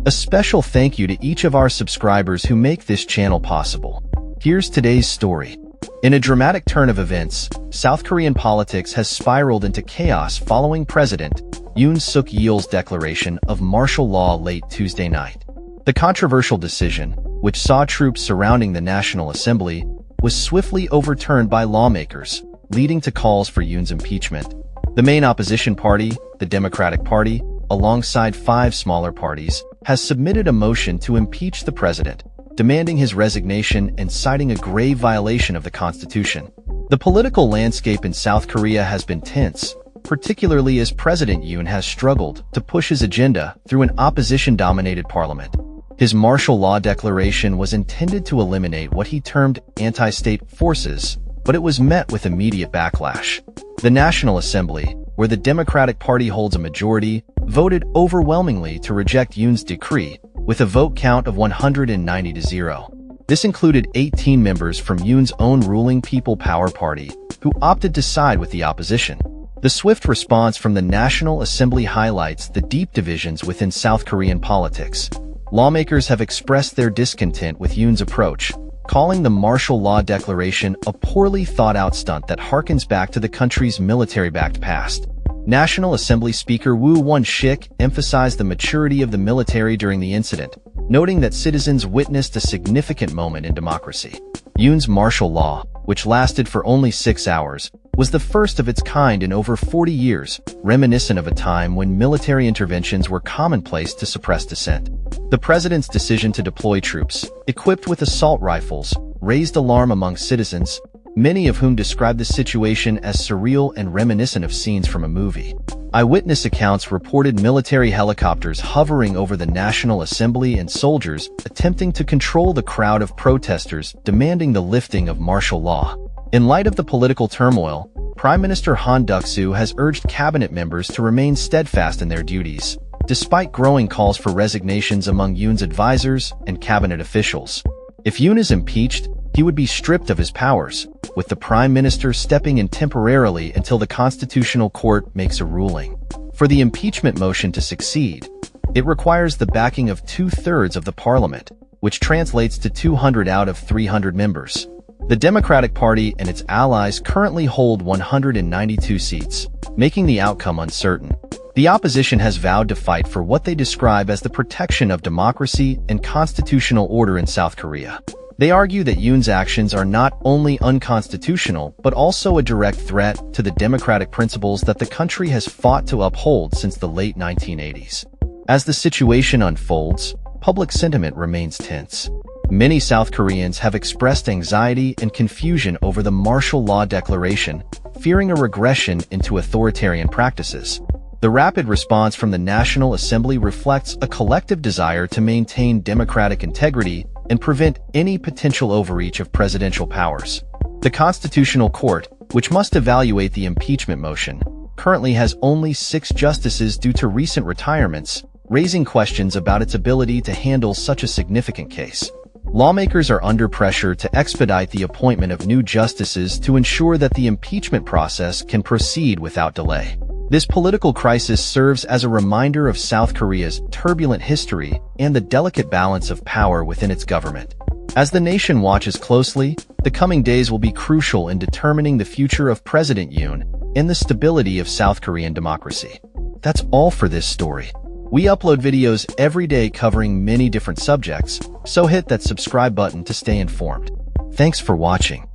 A special thank you to each of our subscribers who make this channel possible. Here's today's story. In a dramatic turn of events, South Korean politics has spiraled into chaos following President Yoon Suk Yeol's declaration of martial law late Tuesday night. The controversial decision, which saw troops surrounding the National Assembly, was swiftly overturned by lawmakers, leading to calls for Yoon's impeachment. The main opposition party, the Democratic Party, alongside 5 smaller parties, has submitted a motion to impeach the president, demanding his resignation and citing a grave violation of the Constitution. The political landscape in South Korea has been tense, particularly as President Yoon has struggled to push his agenda through an opposition-dominated parliament. His martial law declaration was intended to eliminate what he termed anti-state forces, but it was met with immediate backlash. The National Assembly, where the Democratic Party holds a majority, voted overwhelmingly to reject Yoon's decree, with a vote count of 190 to 0. This included 18 members from Yoon's own ruling People Power Party, who opted to side with the opposition. The swift response from the National Assembly highlights the deep divisions within South Korean politics. Lawmakers have expressed their discontent with Yoon's approach, calling the martial law declaration a poorly thought-out stunt that harkens back to the country's military-backed past. National Assembly Speaker Woo Won-shik emphasized the maturity of the military during the incident, noting that citizens witnessed a significant moment in democracy. Yoon's martial law, which lasted for only 6 hours, was the first of its kind in over 40 years, reminiscent of a time when military interventions were commonplace to suppress dissent. The president's decision to deploy troops, equipped with assault rifles, raised alarm among citizens, many of whom described the situation as surreal and reminiscent of scenes from a movie. Eyewitness accounts reported military helicopters hovering over the National Assembly and soldiers attempting to control the crowd of protesters demanding the lifting of martial law. In light of the political turmoil, Prime Minister Han Duck-soo has urged cabinet members to remain steadfast in their duties, despite growing calls for resignations among Yoon's advisors and cabinet officials. If Yoon is impeached, he would be stripped of his powers, with the Prime Minister stepping in temporarily until the Constitutional Court makes a ruling. For the impeachment motion to succeed, it requires the backing of 2/3 of the parliament, which translates to 200 out of 300 members. The Democratic Party and its allies currently hold 192 seats, making the outcome uncertain. The opposition has vowed to fight for what they describe as the protection of democracy and constitutional order in South Korea. They argue that Yoon's actions are not only unconstitutional, but also a direct threat to the democratic principles that the country has fought to uphold since the late 1980s. As the situation unfolds, public sentiment remains tense. Many South Koreans have expressed anxiety and confusion over the martial law declaration, fearing a regression into authoritarian practices. The rapid response from the National Assembly reflects a collective desire to maintain democratic integrity and prevent any potential overreach of presidential powers. The Constitutional Court, which must evaluate the impeachment motion, currently has only 6 justices due to recent retirements, raising questions about its ability to handle such a significant case. Lawmakers are under pressure to expedite the appointment of new justices to ensure that the impeachment process can proceed without delay. This political crisis serves as a reminder of South Korea's turbulent history and the delicate balance of power within its government. As the nation watches closely, the coming days will be crucial in determining the future of President Yoon and the stability of South Korean democracy. That's all for this story. We upload videos every day covering many different subjects, so hit that subscribe button to stay informed. Thanks for watching.